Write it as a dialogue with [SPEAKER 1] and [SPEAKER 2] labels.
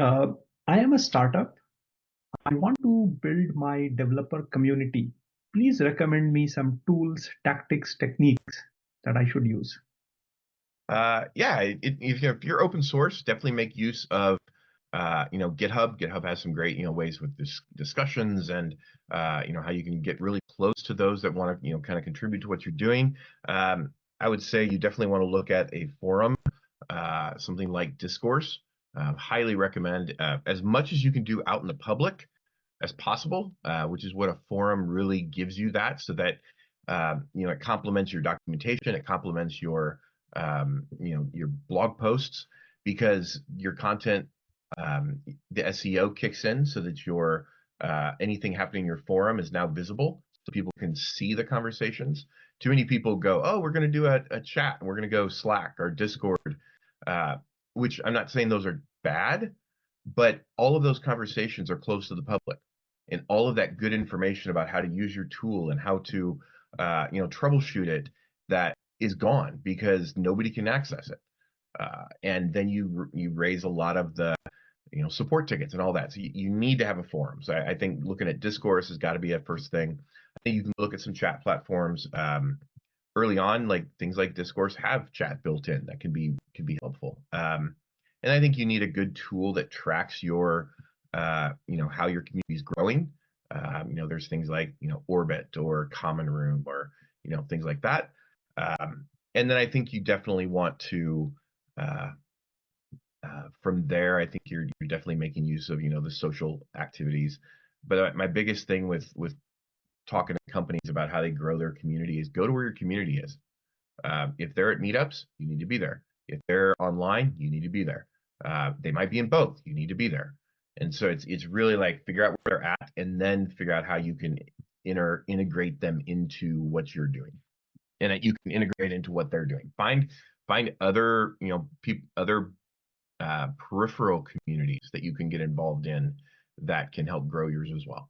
[SPEAKER 1] Uh, I am a startup. I want to build my developer community. Please recommend me some tools, tactics, techniques that I should use.
[SPEAKER 2] Yeah, if you're open source, definitely make use of GitHub. GitHub has some great ways with discussions and how you can get really close to those that want to kind of contribute to what you're doing. I would say you definitely want to look at a forum, something like Discourse. Highly recommend as much as you can do out in the public as possible, which is what a forum really gives you that, so that it complements your documentation, it complements your blog posts, because your content, the SEO kicks in so that your anything happening in your forum is now visible, so people can see the conversations. Too many people go, oh, we're going to do a chat, and we're going to go Slack or Discord, uh, which I'm not saying those are bad, but all of those conversations are closed to the public, and all of that good information about how to use your tool and how to troubleshoot it, that is gone because nobody can access it. And then you raise a lot of the support tickets and all that. So you need to have a forum. So I think looking at Discourse has got to be a first thing. I think you can look at some chat platforms early on, like things like Discourse have chat built in that can be helpful. And I think you need a good tool that tracks your how your community is growing. There's things like Orbit or Common Room or things like that. And then I think you definitely want to uh, from there, I think you're definitely making use of the social activities. But my biggest thing with talking to companies about how they grow their community is go to where your community is. If they're at meetups, you need to be there. If they're online, you need to be there. They might be in both. You need to be there. And so it's really like figure out where they're at and then figure out how you can integrate them into what you're doing, and that you can integrate into what they're doing. Find other other peripheral communities that you can get involved in that can help grow yours as well.